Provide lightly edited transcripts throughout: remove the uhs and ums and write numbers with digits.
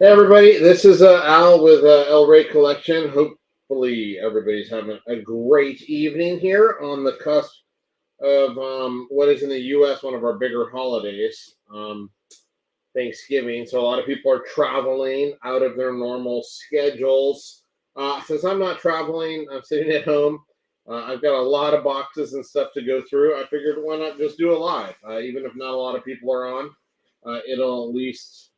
Hey everybody, this is Al with El Rey Collection. Hopefully everybody's having a great evening here on the cusp of what is in the U.S. one of our bigger holidays, Thanksgiving. So a lot of people are traveling out of their normal schedules. Since I'm not traveling, I'm sitting at home. I've got a lot of boxes and stuff to go through. I figured why not just do it live, even if not a lot of people are on. It'll at least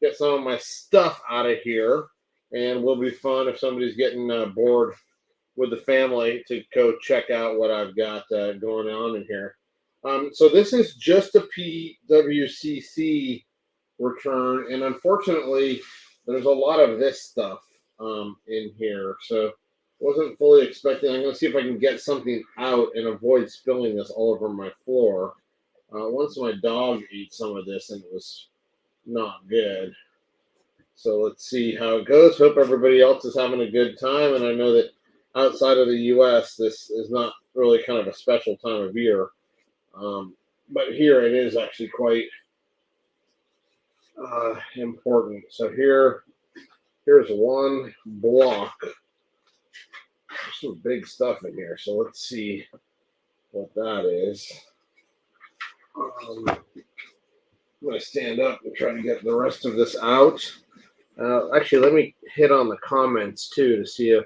get some of my stuff out of here, and will be fun if somebody's getting bored with the family to go check out what I've got going on in here. So this is just a PWCC return, and unfortunately, there's a lot of this stuff in here, so wasn't fully expecting. I'm going to see if I can get something out and avoid spilling this all over my floor. Once my dog ate some of this, and it was not good. So let's see how it goes. Hope everybody else is having a good time. And I know that outside of the U.S., this is not really kind of a special time of year. But here it is actually quite important. So here's one block. There's some big stuff in here. So let's see what that is. I'm going to stand up and try to get the rest of this out. Actually, let me hit on the comments too to see if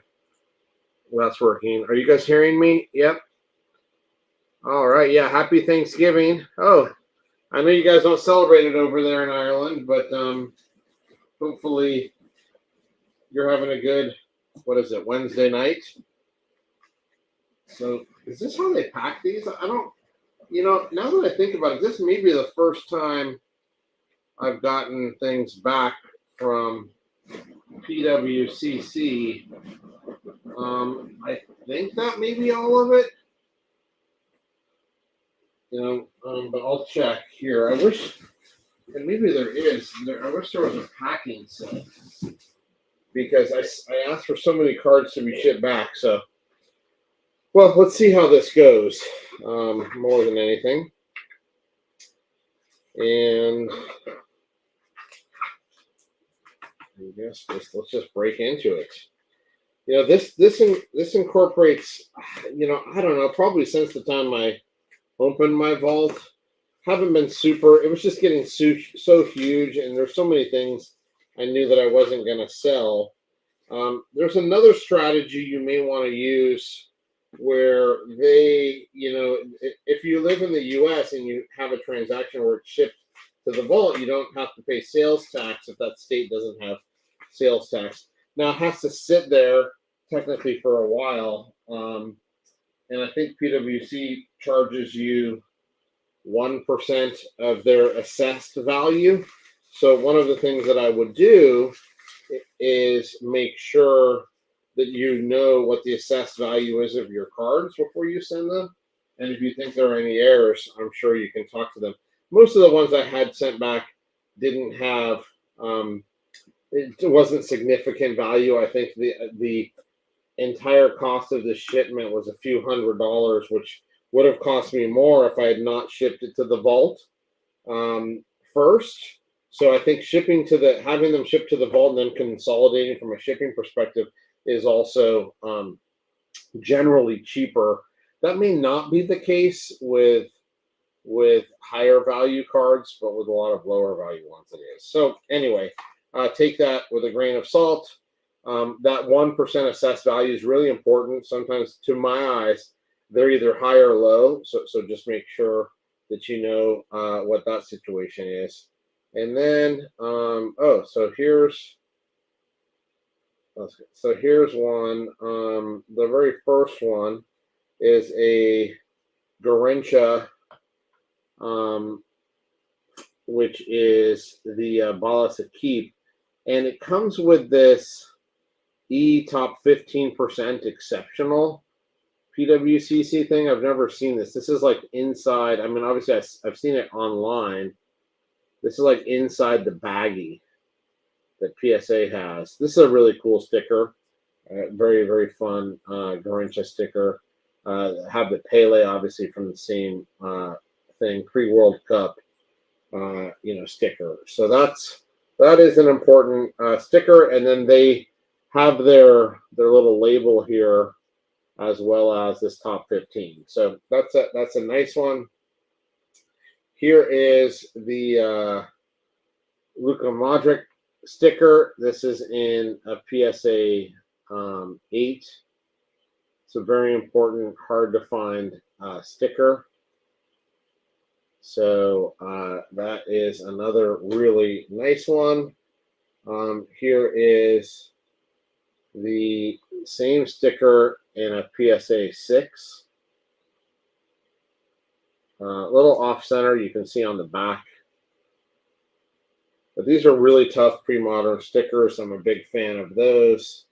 that's working. Are you guys hearing me? Yep. All right. Yeah. Happy Thanksgiving. Oh, I know you guys don't celebrate it over there in Ireland, but hopefully you're having a good, what is it, Wednesday night? So is this how they pack these? I don't, now that I think about it, this may be the first time I've gotten things back from PWCC. I think that may be all of it. But I'll check here. I wish, and maybe there is. I wish there was a packing set because I asked for so many cards to be shipped back. So, well, let's see how this goes. More than anything, and I guess let's just break into it. This incorporates, I don't know, probably since the time I opened my vault, haven't been super. It was just getting so huge, and there's so many things I knew that I wasn't going to sell. There's another strategy you may want to use where they, if you live in the U.S. and you have a transaction where it's shipped to the vault, you don't have to pay sales tax if that state doesn't have sales tax. Now it has to sit there technically for a while, and I think PwC charges you 1% of their assessed value. So one of the things that I would do is make sure that you know what the assessed value is of your cards before you send them. And if you think there are any errors, I'm sure you can talk to them. Most of the ones I had sent back didn't have, it wasn't significant value. I think the entire cost of the shipment was a few $100s, which would have cost me more if I had not shipped it to the vault first. So I think having them shipped to the vault and then consolidating from a shipping perspective is also generally cheaper. That may not be the case with higher value cards, but with a lot of lower value ones it is. So anyway, take that with a grain of salt. That 1% assessed value is really important. Sometimes, to my eyes, they're either high or low. So just make sure that you know what that situation is. And then, so here's one. The very first one is a Garincha, which is the Balas Keep, and it comes with this top 15% exceptional PWCC thing. I've never seen this. This is like inside. I mean, obviously I've seen it online. This is like inside the baggie that PSA has. This is a really cool sticker. Very, very fun Garincha sticker. Have the Pele obviously from the same thing, pre-World Cup, sticker. So that's that is an important sticker, and then they have their little label here as well as this top 15. So that's a nice one. Here is the Luka Modric sticker. This is in a PSA 8. It's a very important, hard to find sticker. So that is another really nice one. Here is the same sticker in a PSA 6. A little off center, you can see on the back. But these are really tough pre-modern stickers. I'm a big fan of those.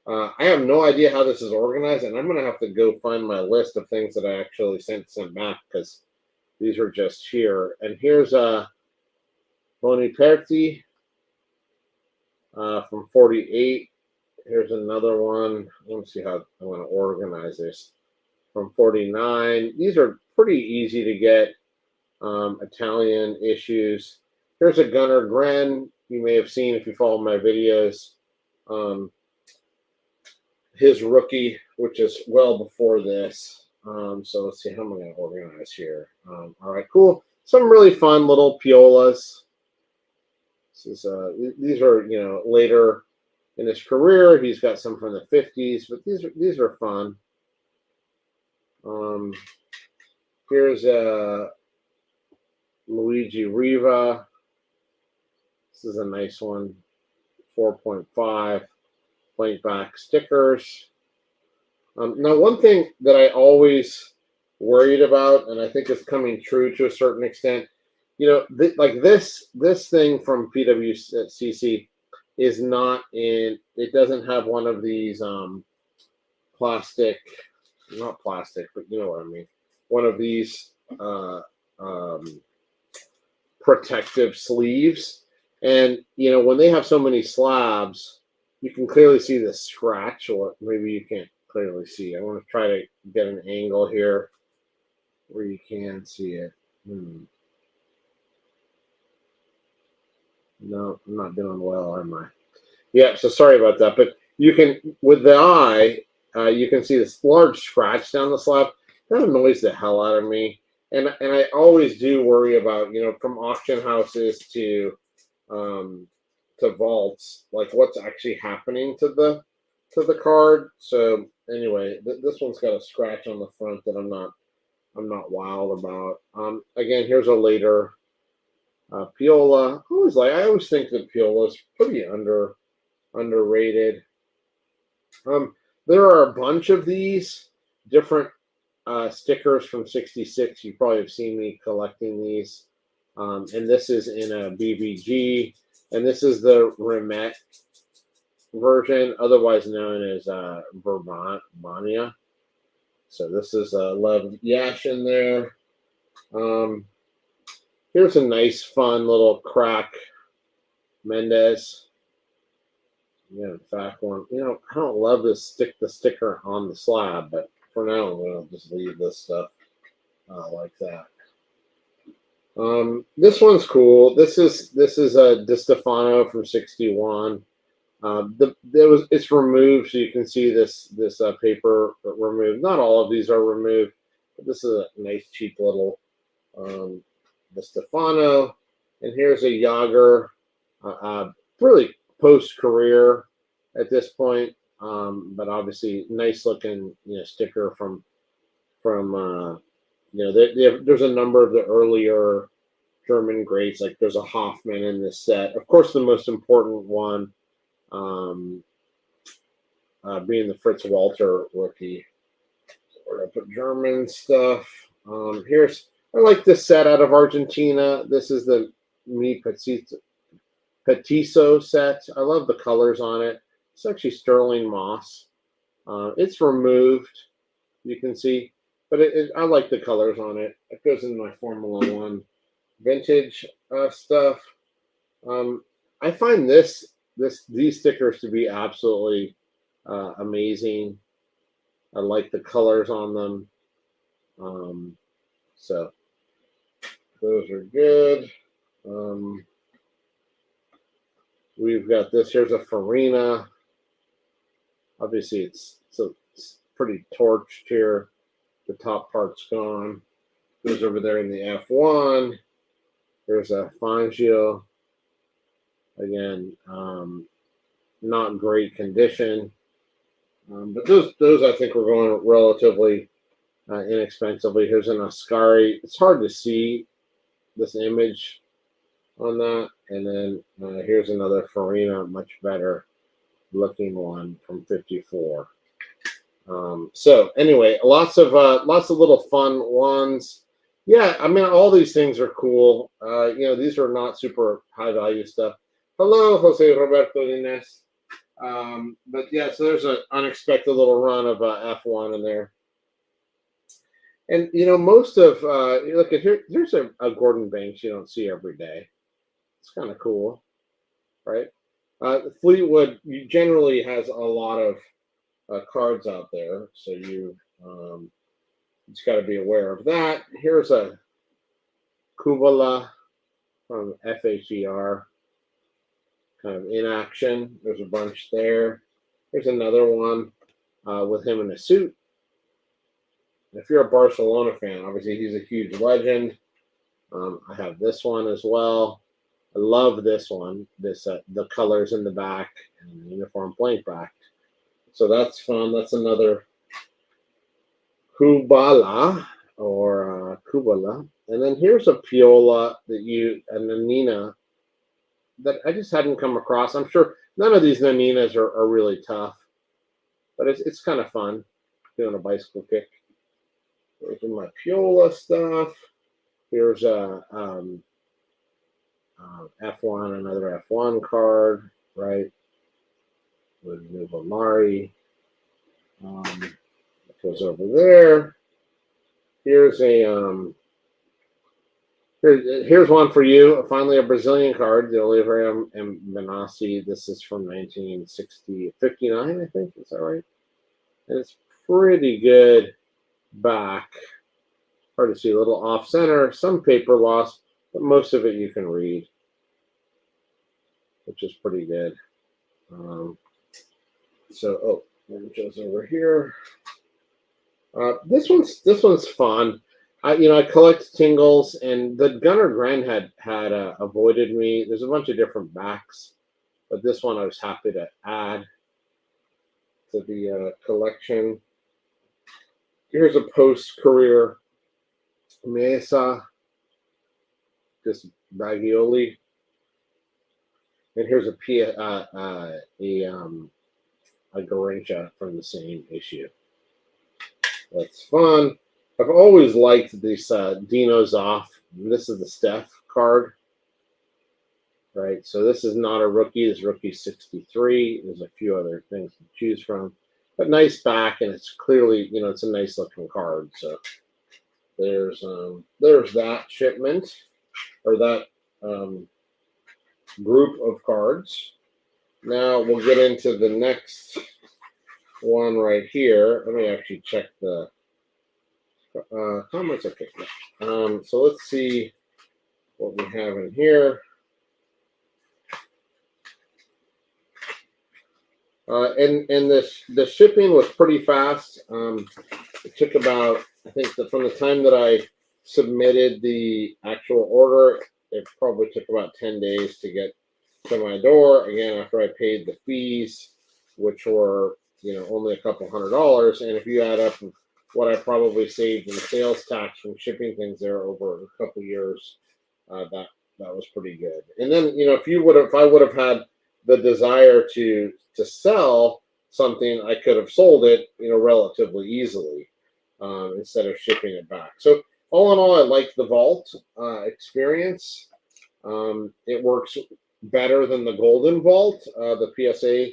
I have no idea how this is organized, and I'm going to have to go find my list of things that I actually sent back, because these are just here. And here's a Boniperti from 48. Here's another one. Let me see how I'm going to organize this. From 49. These are pretty easy to get, Italian issues. Here's a Gunnar Gren. You may have seen if you follow my videos. His rookie, which is well before this. So let's see, how am I going to organize here? All right, cool. Some really fun little Piolas. This is, these are, later in his career. He's got some from the 50s, but these are fun. Here's Luigi Riva. This is a nice one. 4.5 blank back stickers. Now, one thing that I always worried about, and I think is coming true to a certain extent, like this thing from PWCC is not in. It doesn't have one of these plastic, not plastic, but you know what I mean. One of these protective sleeves, and when they have so many slabs, you can clearly see the scratch, or maybe you can't clearly see. I want to try to get an angle here where you can see it. No, I'm not doing well, am I? Yeah, so sorry about that. But you can, with the eye, you can see this large scratch down the slab. That annoys the hell out of me. And I always do worry about, from auction houses to vaults, like what's actually happening to the card. So anyway, this one's got a scratch on the front that I'm not wild about. Again, here's a later Piola. I always think that Piola is pretty underrated. There are a bunch of these different stickers from '66. You probably have seen me collecting these. And this is in a BBG, and this is the Rimet version, otherwise known as Verbania. So this is Lev Yashin there. Here's a nice, fun little crack Mendez. Yeah, in fact, one. I don't love to stick the sticker on the slab, but for now, I'm going to just leave this stuff like that. This one's cool. This is a Di Stefano from '61. It's removed, so you can see this paper removed. Not all of these are removed, but this is a nice, cheap little Di Stefano. And here's a Yager, really post-career at this point, but obviously nice looking sticker from there's a number of the earlier German greats, like there's a Hoffman in this set. Of course, the most important one being the Fritz Walter rookie. So we're gonna put German stuff. I like this set out of Argentina. This is the Mi Petiso set. I love the colors on it. It's actually sterling moss. It's removed, you can see, but I like the colors on it. It goes in my Formula One vintage stuff. I find these stickers to be absolutely amazing. I like the colors on them. So those are good. We've got this. Here's a Farina. Obviously, it's pretty torched here. The top part's gone. Goes over there in the F1. There's a Fangio. Again, not great condition. But those I think were going relatively inexpensively. Here's an Ascari. It's hard to see this image on that. And then here's another Farina, much better looking one from 54. So anyway, lots of little fun ones. Yeah, I mean, all these things are cool. These are not super high value stuff. Hello, Jose Roberto Inés. But yeah, so there's an unexpected little run of F1 in there. And most of look at here. There's a Gordon Banks you don't see every day. It's kind of cool, right? Fleetwood generally has a lot of cards out there, so you just got to be aware of that. Here's a Kubala from FHER, kind of in action. There's a bunch there. Here's another one with him in a suit. If you're a Barcelona fan, obviously he's a huge legend. I have this one as well. I love this one. This the colors in the back and the uniform blank back. So that's fun. That's another Kubala or Kubala. And then here's a Piola and a Nina that I just hadn't come across. I'm sure none of these Naninas are really tough, but it's kind of fun doing a bicycle kick. Here's my Piola stuff. Here's a F1, another F1 card, right? With Nuva Mari. It goes over there. Here's a here's one for you. Finally, a Brazilian card, the Oliveira and Benassi. This is from 59, I think. Is that right? And it's pretty good back. Hard to see, a little off center, some paper loss, but most of it you can read, which is pretty good. Joe's over here. This one's fun. I collect tingles, and the Gunnar Gren had avoided me. There's a bunch of different backs, but this one I was happy to add to the collection. Here's a post-career Mesa, just Bagioli, and here's a Garincha from the same issue. That's fun. I've always liked this Dino Zoff. This is the Steph card, right? So this is not a rookie. This is rookie 63. There's a few other things to choose from, but nice back, and it's clearly, it's a nice looking card. So there's that shipment or that group of cards. Now we'll get into the next one right here. Let me actually check the comments. Okay. So let's see what we have in here. And the shipping was pretty fast. It took about, I think, from the time that I submitted the actual order, it probably took about 10 days to get to my door. Again, after I paid the fees, which were only a couple $100, and if you add up what I probably saved in sales tax from shipping things there over a couple years, that was pretty good. And then if I would have had the desire to sell something, I could have sold it relatively easily instead of shipping it back. So all in all, I like the Vault experience. It works better than the Golden Vault, the PSA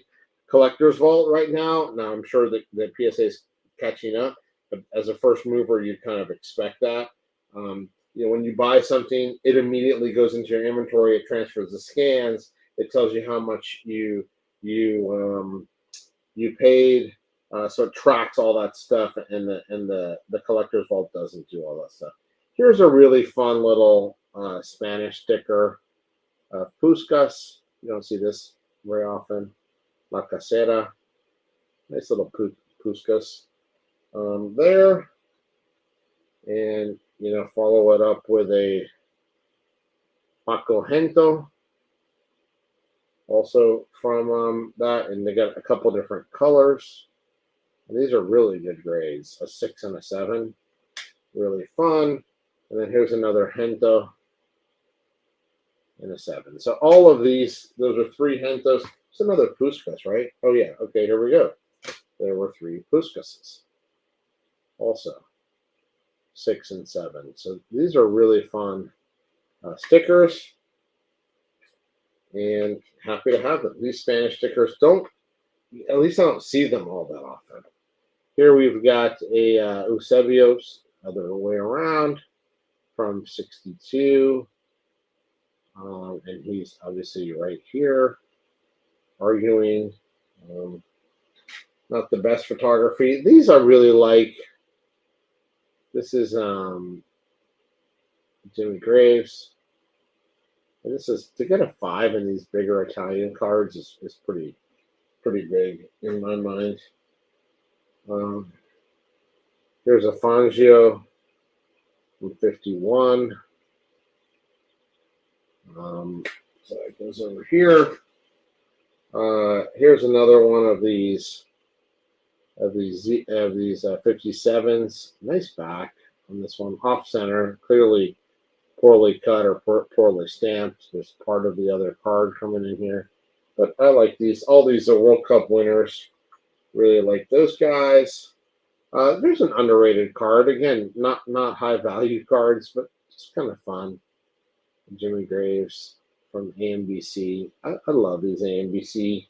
Collector's Vault right now. Now I'm sure that the PSA is catching up, but as a first mover, you kind of expect that. When you buy something, it immediately goes into your inventory. It transfers the scans. It tells you how much you paid. So it tracks all that stuff, and the Collector's Vault doesn't do all that stuff. Here's a really fun little Spanish sticker. Puskas. You don't see this very often. La Casera, nice little Puskas there. And, follow it up with a Paco Gento, also from that. And they got a couple different colors. And these are really good grades, a 6 and a 7. Really fun. And then here's another Gento and a 7. So all of these, those are 3 Gentos. It's another Puskas, right? Oh, yeah. Okay, here we go. There were 3 Puskases also, 6 and 7. So these are really fun stickers, and happy to have them. These Spanish stickers at least I don't see them all that often. Here we've got a Eusebios, other way around, from 62. And he's obviously right here arguing. Not the best photography. These I really like. This is Jimmy Graves. And this is, to get a 5 in these bigger Italian cards is pretty big in my mind. Here's a Fangio from 51. So it goes over here. Here's another one of these 57s. Nice back on this one, off center, clearly poorly cut or poorly stamped. There's part of the other card coming in here, but I like these. All these are World Cup winners. Really like those guys. There's an underrated card. Again, not high value cards, but it's kind of fun. Jimmy Graves from AMBC. I love these AMBC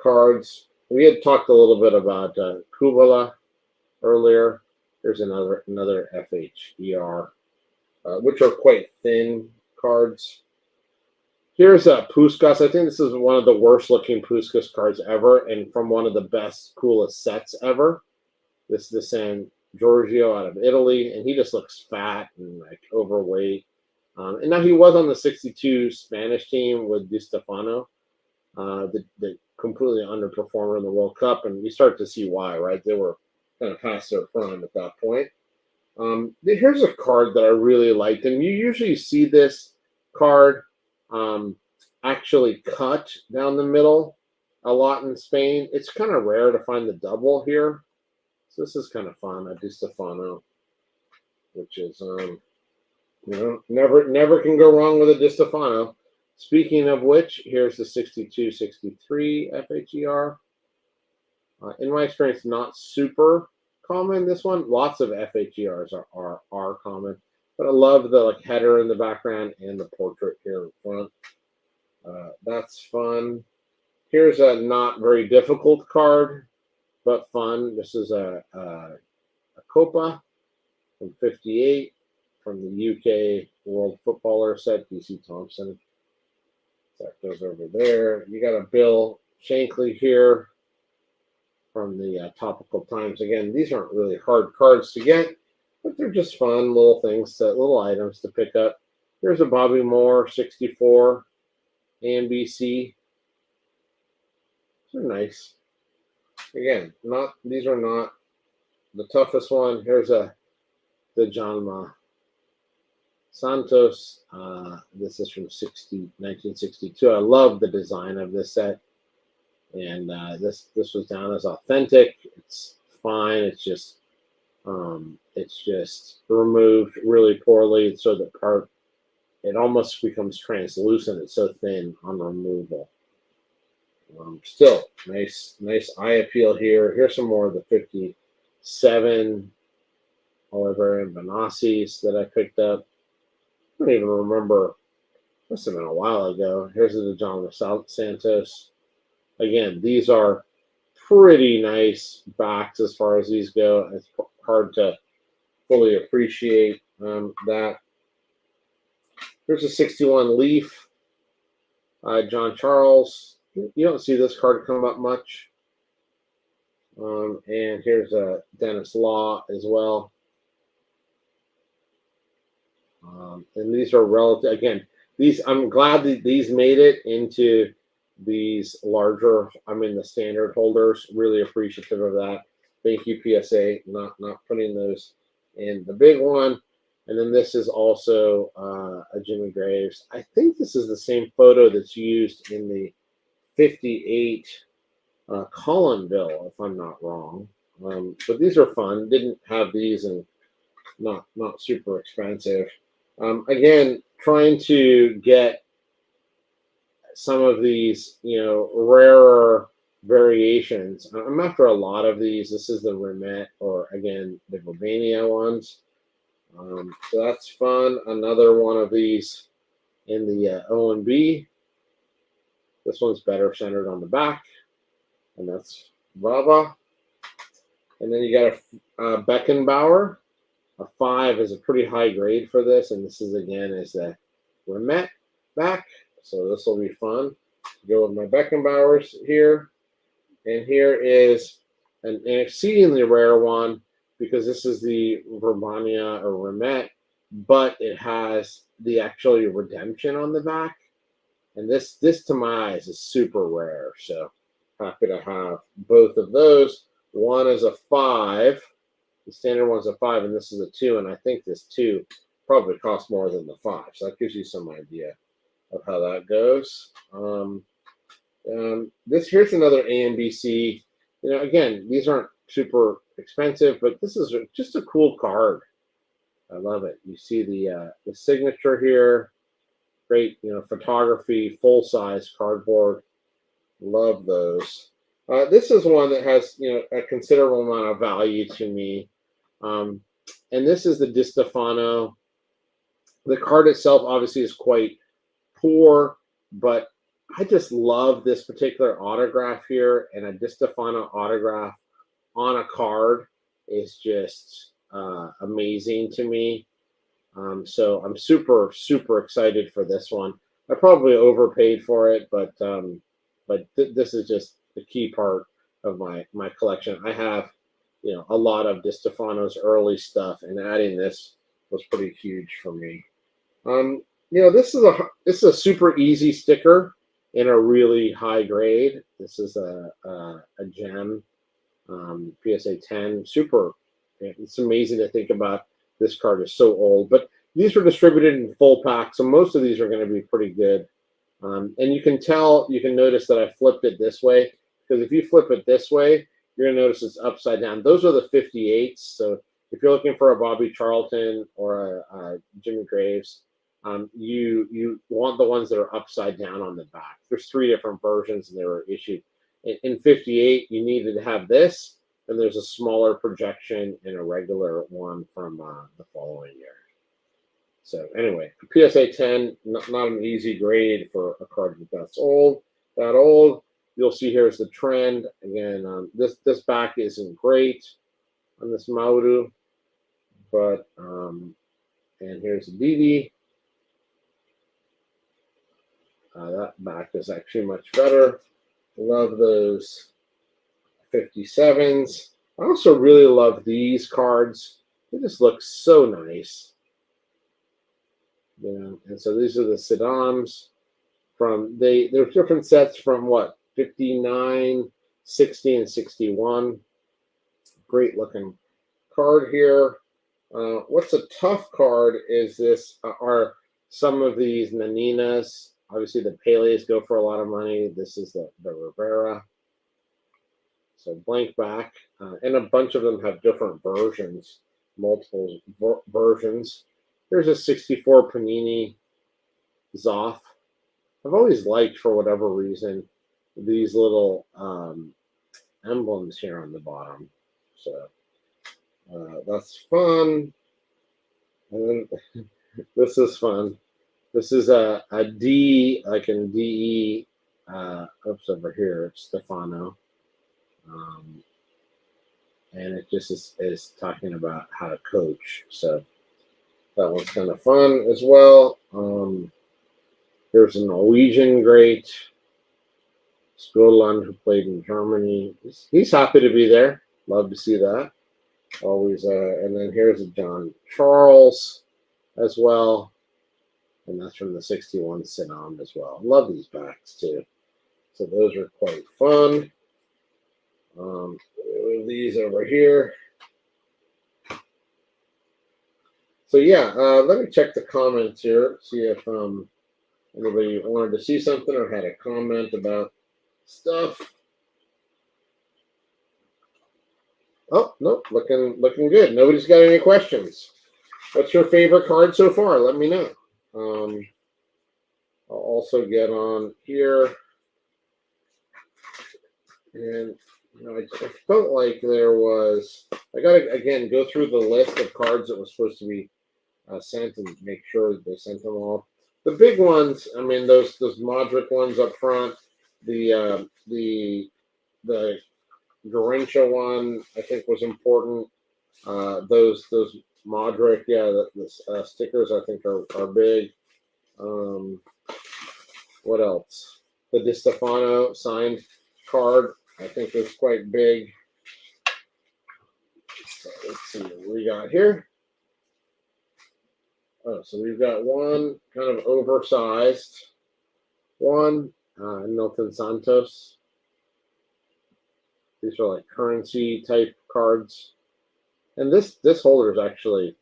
cards. We had talked a little bit about Kubala earlier. There's another FHER, which are quite thin cards. Here's a Puskas. I think this is one of the worst looking Puskas cards ever, and from one of the best, coolest sets ever. This is the San Giorgio out of Italy, and he just looks fat and like overweight. And now he was on the 62 Spanish team with Di Stefano, the completely underperformer in the World Cup, and you start to see why, right? They were kind of past their prime at that point. Here's a card that I really liked, and you usually see this card actually cut down the middle a lot in Spain. It's kind of rare to find the double here, so this is kind of fun. A Di Stefano, which is never can go wrong with a Di Stefano. Speaking of which, here's the 62-63 FHER. In my experience, not super common. This one, lots of FHERs are common, but I love the header in the background and the portrait here in front. That's fun. Here's a not very difficult card, but fun. This is a Copa from 58 from the UK World Footballer set, DC Thompson. That goes over there. You got a Bill Shankly here from the Topical Times. Again, these aren't really hard cards to get, but they're just fun little things, little items to pick up. Here's a Bobby Moore 64 AMBC. These are nice. Again, these are not the toughest one. Here's the Janma Santos. This is from 1962. I love the design of this set, and this was down as authentic. It's fine. It's just removed really poorly, so the part it almost becomes translucent. It's so thin on removal. Still nice eye appeal here. Here's some more of the 57 Oliver and Benassis that I picked up. I don't even remember. Must have been a while ago. Here's the John Santos. Again, these are pretty nice backs as far as these go. It's hard to fully appreciate that. Here's a 61 Leaf. John Charles. You don't see this card come up much. And here's a Dennis Law as well. And these are relative. Again, I'm glad that these made it into these larger, the standard holders. Really appreciative of that. Thank you, PSA, not putting those in the big one. And then this is also a Jimmy Graves. I think this is the same photo that's used in the 58 Collinville, if I'm not wrong. But these are fun. Didn't have these, and not super expensive. Again, trying to get some of these, rarer variations. I'm after a lot of these. This is the Remet, or again, the Romania ones. So that's fun. Another one of these in the O&B. This one's better centered on the back, and that's Rava. And then you got a Beckenbauer. A 5 is a pretty high grade for this, and this is again is the Remet back. So this will be fun. Go with my Beckenbauers here, and here is an exceedingly rare one because this is the Romania or Remet, but it has the actually redemption on the back, and this to my eyes is super rare. So happy to have both of those. One is a 5. The standard one's a 5, and this is a 2, and I think this 2 probably costs more than the 5. So that gives you some idea of how that goes. Here's another AMBC. Again, these aren't super expensive, but this is just a cool card. I love it. You see the signature here. Great, photography, full size cardboard. Love those. This is one that has a considerable amount of value to me, and this is the Di Stefano. The card itself obviously is quite poor, but I just love this particular autograph here, and a Di Stefano autograph on a card is just amazing to me. So I'm super excited for this one. I probably overpaid for it, but this is just the key part of my collection. I have a lot of Di Stefano's early stuff, and adding this was pretty huge for me. This is a super easy sticker in a really high grade. This is a gem, PSA 10. Super. It's amazing to think about. This card is so old, but these were distributed in full pack, so most of these are going to be pretty good. And you can notice that I flipped it this way, because if you flip it this way, you're going to notice it's upside down. Those are the 58s. So if you're looking for a Bobby Charlton or a Jimmy Graves, you want the ones that are upside down on the back. There's 3 different versions, and they were issued. In 58, you needed to have this, and there's a smaller projection and a regular one from the following year. So anyway, PSA 10, not an easy grade for a card that's old. You'll see here's the trend. Again, this back isn't great on this Mauru, but and here's the Didi. That back is actually much better. Love those 57s. I also really love these cards. They just look so nice. And so these are the Saddams there's different sets from 59, 60, and 61. Great looking card here. What's a tough card is this are some of these Naninas. Obviously the Pele's go for a lot of money. This is the Rivera. So blank back, and a bunch of them have different versions, multiple versions. Here's a 64 Panini Zoff. I've always liked, for whatever reason, these little emblems here on the bottom. So that's fun. And then this is fun. This is a D, like in DE. Oops, over here, it's Stefano. And it just is talking about how to coach. So that one's kind of fun as well. There's a Norwegian great, Skoland, who played in Germany. He's happy to be there. Love to see that. Always. And then here's a John Charles as well. And that's from the 61 Sinam as well. Love these backs too. So those are quite fun. These over here. So yeah, let me check the comments here, see if anybody wanted to see something or had a comment about stuff. Oh, nope, looking good. Nobody's got any questions. What's your favorite card so far? Let me know. I'll also get on here. And I felt like there was. I got to again go through the list of cards that was supposed to be sent and make sure that they sent them all. The big ones, I mean, those Modric ones up front. The Garincha one, I think, was important. Those Modric, yeah, the stickers I think are big. What else? The Di Stefano signed card I think is quite big. So let's see what we got here. Oh, so we've got one kind of oversized one, Milton Santos. These are like currency type cards. And this holder is actually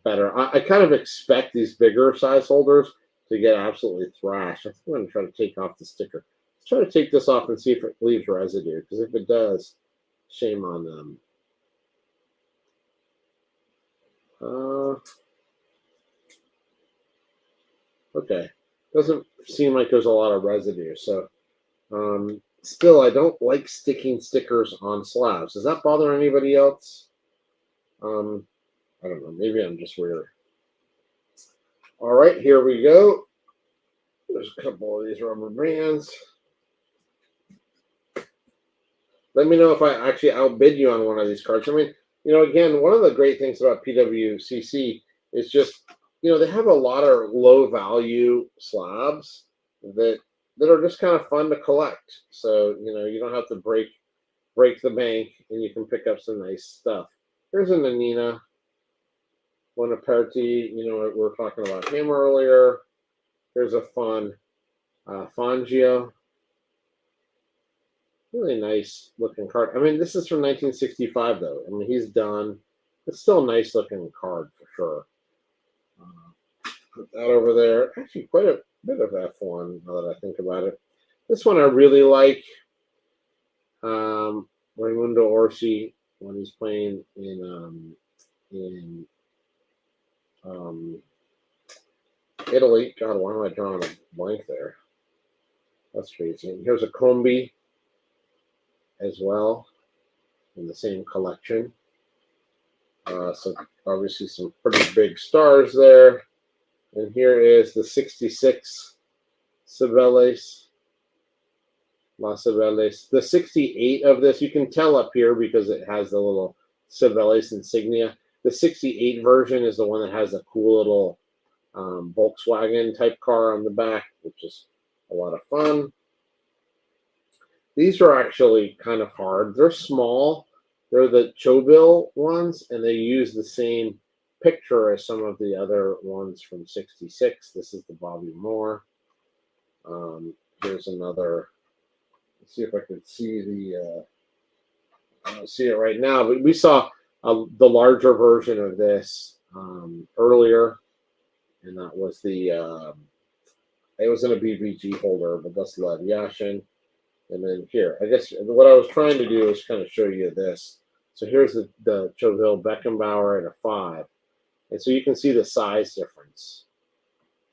better. I kind of expect these bigger size holders to get absolutely thrashed. I think I'm going to try to take off the sticker. Let's try to take this off and see if it leaves residue, because if it does, shame on them. Okay. Doesn't seem like there's a lot of residue. So still, I don't like sticking stickers on slabs. Does that bother anybody else? I don't know. Maybe I'm just weird. All right, here we go. There's a couple of these rubber bands. Let me know if I actually outbid you on one of these cards. I mean, again, one of the great things about PWCC is just, they have a lot of low value slabs that are just kind of fun to collect. So, you don't have to break the bank and you can pick up some nice stuff. Here's a Nanina Bonaparti. We were talking about him earlier. Here's a fun Fangio. Really nice looking card. I mean, this is from 1965, though. I mean, he's done. It's still a nice looking card for sure. Put that over there. Actually, quite a bit of F1 now that I think about it. This one I really like. Raimundo Orsi when he's playing in Italy. God, why am I drawing a blank there? That's crazy. And here's a Combi as well in the same collection. So obviously some pretty big stars there. And here is the 66 Cibeles. La Cibeles. The 68 of this, you can tell up here because it has the little Cibeles insignia. The 68 version is the one that has a cool little Volkswagen type car on the back, which is a lot of fun. These are actually kind of hard. They're small. They're the Chobil ones, and they use the same picture as some of the other ones from 66. This is the Bobby Moore. Here's another. Let's see if I can see I don't see it right now, but we saw the larger version of this earlier, and that was it was in a BVG holder, but that's Lev Yashin. And then here, I guess what I was trying to do is kind of show you this. So here's the Choville Beckenbauer at a 5. And so you can see the size difference.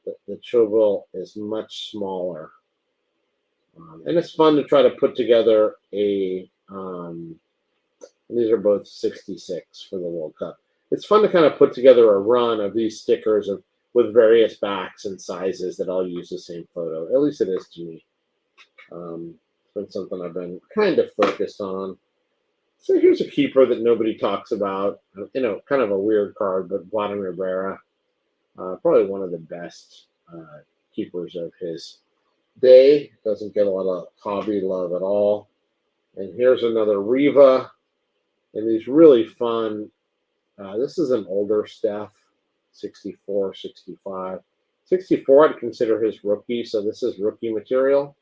The Choville is much smaller. And it's fun to try to put together these are both 66 for the World Cup. It's fun to kind of put together a run of these stickers with various backs and sizes that all use the same photo. At least it is to me. It's been something I've been kind of focused on. So here's a keeper that nobody talks about. Kind of a weird card, but Vladimir Berra, probably one of the best keepers of his day. Doesn't get a lot of hobby love at all. And here's another Riva, and these really fun. This is an older Steph, 64, 65. 64, I'd consider his rookie, so this is rookie material.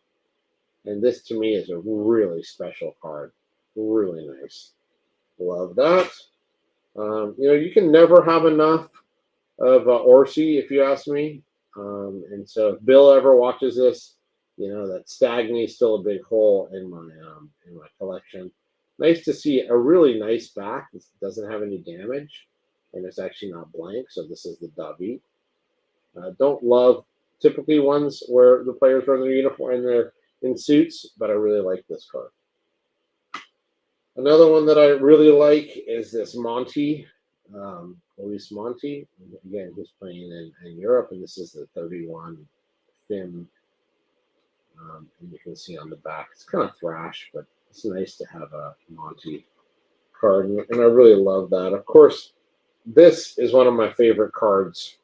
And this to me is a really special card. Really nice. Love that. You can never have enough of Orsi, if you ask me. And so if Bill ever watches this, that Stagny is still a big hole in my collection. Nice to see a really nice back. It doesn't have any damage, and it's actually not blank. So this is the W. Don't love typically ones where the players wear their uniform and they're in suits, but I really like this card. Another one that I really like is this Monty, Luis Monty. Again, he's playing in Europe, and this is the 31 FIM. And you can see on the back, it's kind of thrash, but it's nice to have a Monty card, and I really love that. Of course, this is one of my favorite cards,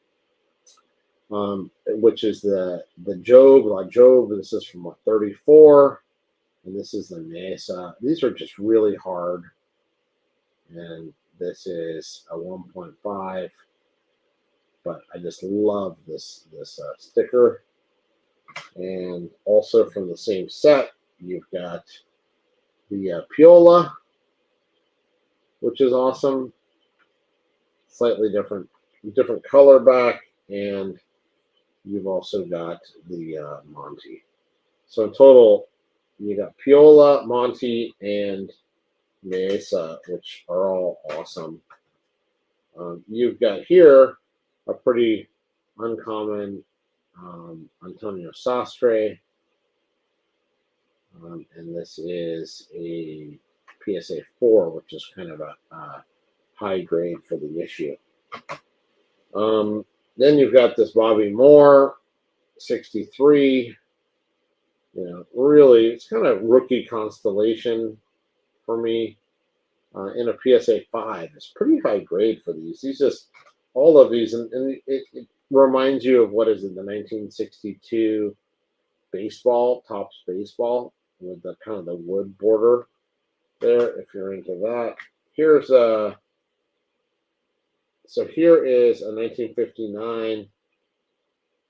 which is the Job, La Job. This is from 34. And this is the Mesa. These are just really hard. And this is a 1.5. But I just love this sticker. And also from the same set, you've got the Piola, which is awesome. Slightly different color back. And you've also got the Monty. So in total, you got Piola, Monty, and Mesa, which are all awesome. You've got here a pretty uncommon Antonio Sastre. And this is a PSA 4, which is kind of a high grade for the issue. Then you've got this Bobby Moore, 63. Really, it's kind of rookie constellation for me in a PSA 5. It's pretty high grade for these. These just, all of these, and it reminds you of what is it, the 1962 baseball, Topps baseball, with the kind of the wood border there, if you're into that. Here is a 1959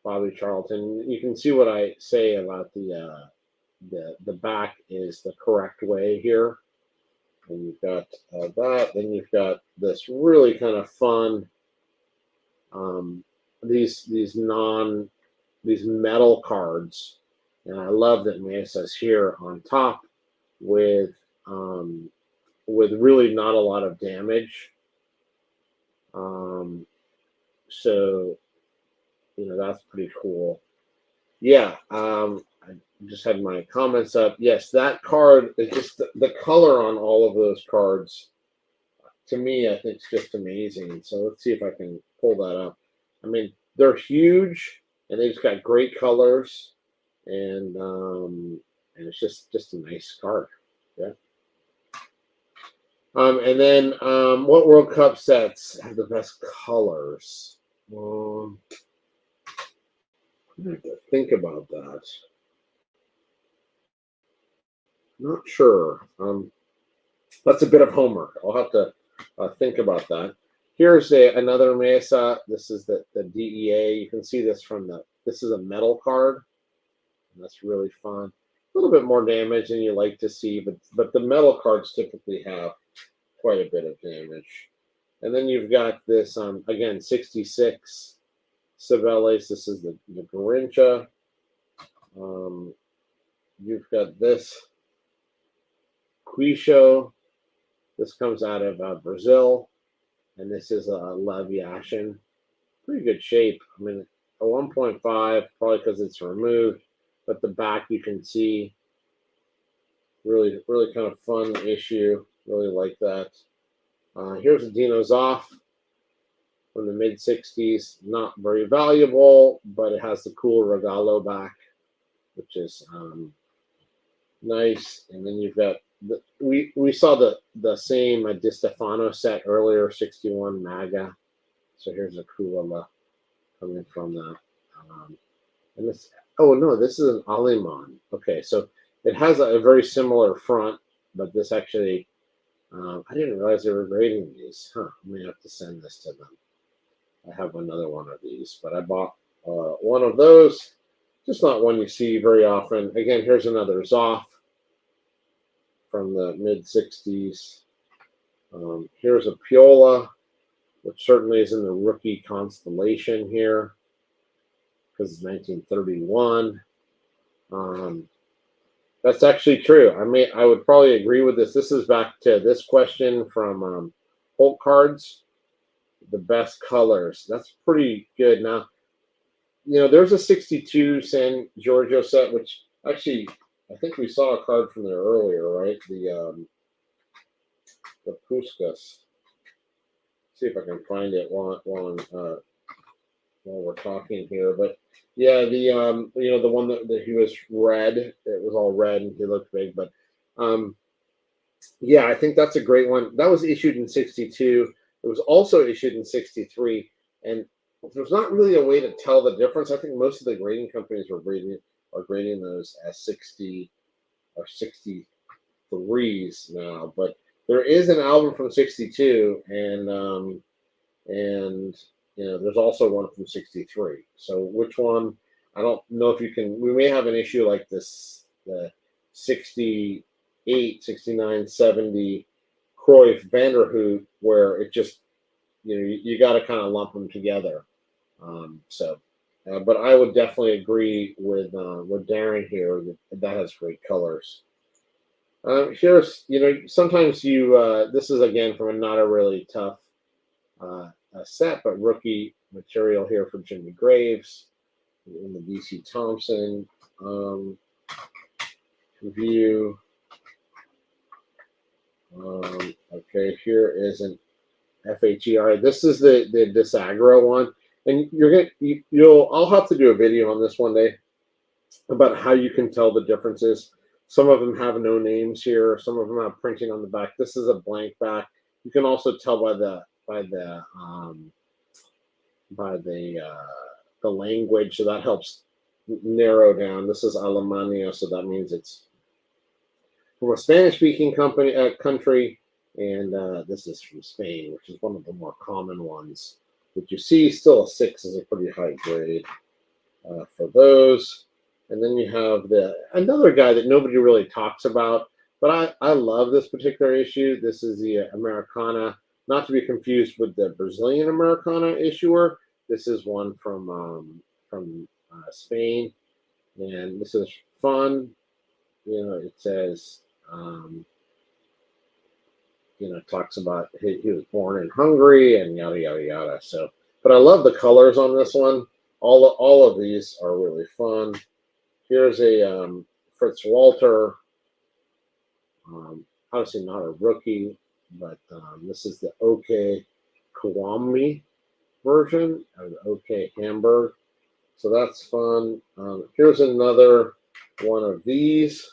Bobby Charlton. You can see what I say about the back is the correct way here. And you've got that. Then you've got this really kind of fun these metal cards, and I love that Mesa's here on top with really not a lot of damage. So that's pretty cool. Yeah, I just had my comments up. Yes, that card is just the color on all of those cards. To me, I think it's just amazing. So let's see if I can pull that up. I mean, they're huge, and they've got great colors, and it's just a nice card. Yeah. And then what World Cup sets have the best colors? I have to think about that. Not sure. That's a bit of homework. I'll have to think about that. Here's another Mesa. This is the DEA. You can see this this is a metal card. And that's really fun. A little bit more damage than you like to see, but the metal cards typically have quite a bit of damage. And then you've got this, again, 66 Cibeles. This is the Garincha. You've got this Quisho. This comes out of Brazil. And this is a Leviathan. Pretty good shape. I mean, a 1.5, probably because it's removed. But the back you can see. Really, really kind of fun issue. Really like that. Here's a Dino Zoff from the mid-60s. Not very valuable, but it has the cool Regalo back, which is nice. And then you've got we saw the same Di Stefano set earlier, 61 MAGA. So here's a Kuala coming from that. And this, oh no, this is an Aliman. Okay, so it has a very similar front, but this actually, I didn't realize they were grading these. I may have to send this to them. I have another one of these, but I bought one of those. Just not one you see very often. Again, here's another Zoff from the mid-60s. Here's a Piola, which certainly is in the rookie constellation here because it's 1931. That's actually true. I would probably agree with this. This is back to this question from Holt Cards, the best colors. That's pretty good. Now, there's a 62 San Giorgio set, which actually I think we saw a card from there earlier, right? The Puskas. See if I can find it while we're talking here. But yeah, the one that he was red. It was all red and he looked big. But yeah, I think that's a great one. That was issued in 62. It was also issued in 63. And there's not really a way to tell the difference. I think most of the grading companies are grading those as 60 or 63s now. But there is an album from 62, and there's also one from 63. So which one? I don't know if you can. We may have an issue like this, the 68, 69, 70 Cruyff Vanderhoot, where it just you got to kind of lump them together. But I would definitely agree with Darren here that has great colors. Here's sometimes this is again from a not a really tough set, but rookie material here for Jimmy Graves in the DC Thompson review. Okay, here is an FHER. This is the Disagra one, and I'll have to do a video on this one day about how you can tell the differences. Some of them have no names here. Some of them have printing on the back. This is a blank back. You can also tell by the language, so that helps narrow down. This is Alemania, so that means it's from a Spanish-speaking country, and this is from Spain, which is one of the more common ones. But you see, still a 6 is a pretty high grade for those. And then you have another guy that nobody really talks about, but I love this particular issue. This is the Americana, not to be confused with the Brazilian Americana issuer. This is one from Spain, and this is fun. It says, talks about he was born in Hungary and yada yada yada. So, but I love the colors on this one. All of these are really fun. Here's a Fritz Walter, obviously not a rookie, but this is the OK Kawami version of the OK Hamburg. So that's fun. Here's another one of these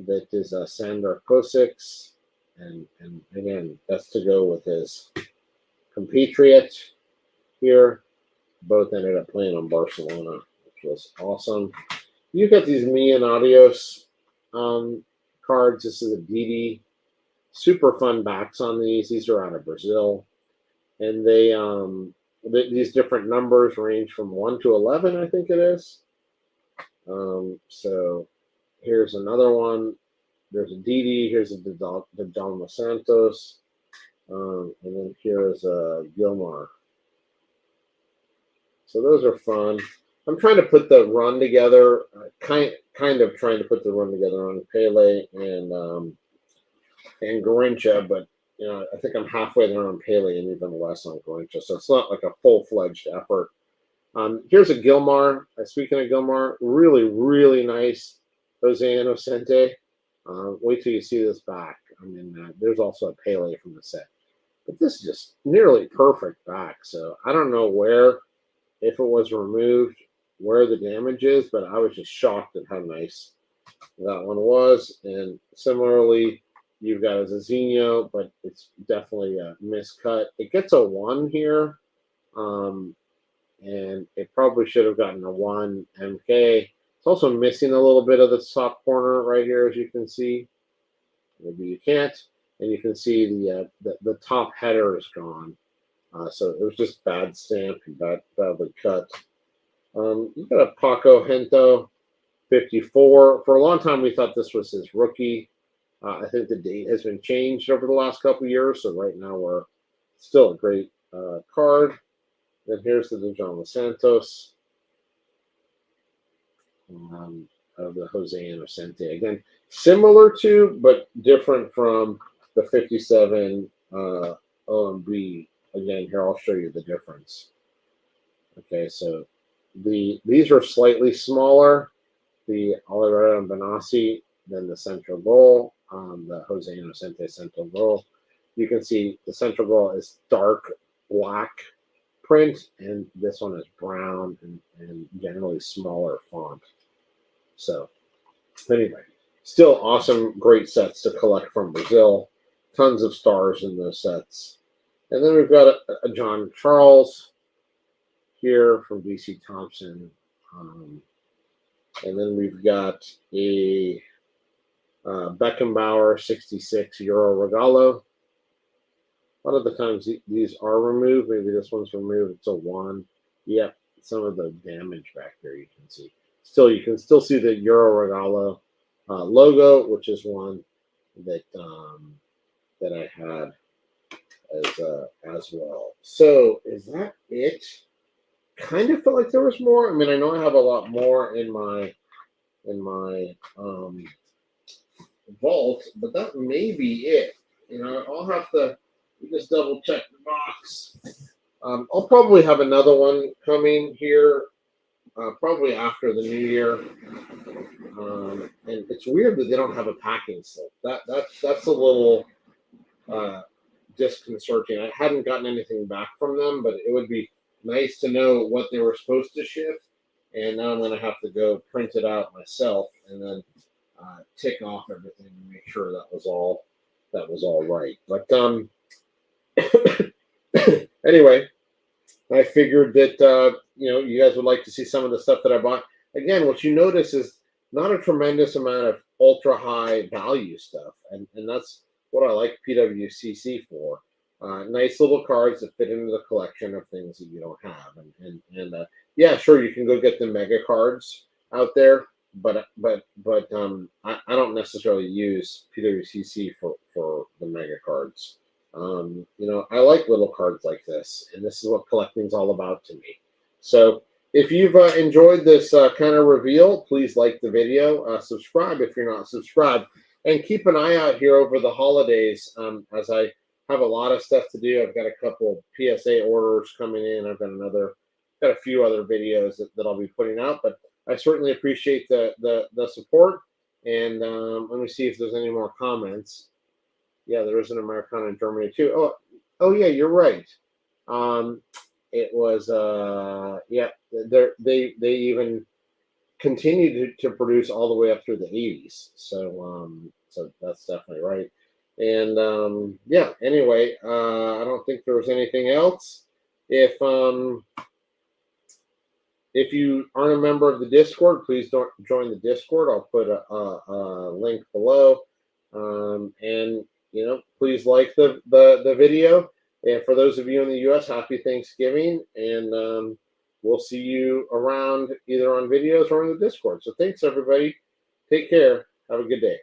that is Sandor Kosic, and again, that's to go with his compatriot here. Both ended up playing on Barcelona, was awesome. You got these Mian Adios cards. This is a DD. Super fun backs on these. These are out of Brazil, and these different numbers range from 1 to 11, I think it is. So here's another one. There's a DD. Here's a Dalma Santos, and then here's a Gilmar. So those are fun. I'm trying to put the run together, kind of trying to put the run together on Pele and Garincha, but I think I'm halfway there on Pele and even less on Garincha, so it's not like a full-fledged effort. Here's a Gilmar. Speaking of Gilmar, really, really nice Jose Inocente. Wait till you see this back. I mean, there's also a Pele from the set, but this is just nearly perfect back. So I don't know if it was removed, where the damage is, but I was just shocked at how nice that one was. And similarly, you've got a Zizinho, but it's definitely a miscut. It gets a 1 here, and it probably should have gotten a 1 MK. It's also missing a little bit of the top corner right here, as you can see. Maybe you can't, and you can see the top header is gone. So it was just bad stamp and badly cut. You got a Paco Hento 54. For a long time, we thought this was his rookie. I think the date has been changed over the last couple of years, so right now we're still a great card. Then here's the Dejan Santos of the Jose Inocente. Again, similar to, but different from the 57 OMB. Again, here I'll show you the difference. Okay, so these are slightly smaller. The Oliveira and Benassi, then the central goal, the Jose Inocente central goal. You can see the central goal is dark black print, and this one is brown and generally smaller font. So anyway, still awesome, great sets to collect from Brazil. Tons of stars in those sets. And then we've got a John Charles here from DC Thompson. And then we've got a Beckenbauer 66 Euro Regalo. A lot of the times these are removed. Maybe this one's removed. It's a 1. Yep, some of the damage back there you can see. Still, you can still see the Euro Regalo logo, which is one that that I had as well. So is that it? Kind of felt like there was more. I mean, I know I have a lot more in my vault, but that may be it. You know, I'll have to just double check the box. I'll probably have another one coming here, probably after the new year. And it's weird that they don't have a packing slip. That's a little disconcerting. I hadn't gotten anything back from them, but it would be nice to know what they were supposed to ship. And now I'm going to have to go print it out myself and then tick off everything to make sure that was all right. But anyway, I figured that you guys would like to see some of the stuff that I bought. Again, what you notice is not a tremendous amount of ultra high value stuff, and that's what I like PWCC for. Nice little cards that fit into the collection of things that you don't have, and yeah, sure, you can go get the mega cards out there, but I don't necessarily use PWCC for the mega cards. I like little cards like this, and this is what collecting's all about to me. So if you've enjoyed this kind of reveal, please like the video, subscribe if you're not subscribed, and keep an eye out here over the holidays as I have a lot of stuff to do. I've got a couple PSA orders coming in. I've got a few other videos that I'll be putting out, but I certainly appreciate the support. And let me see if there's any more comments. Yeah, there is an Americana in Germany too. Oh yeah, you're right. It was yeah. They even continued to produce all the way up through the 80s. So that's definitely right. And yeah. Anyway, I don't think there was anything else. If you aren't a member of the Discord, please don't join the Discord. I'll put a link below. And please like the video. And for those of you in the U.S., happy Thanksgiving. And we'll see you around either on videos or in the Discord. So thanks, everybody. Take care. Have a good day.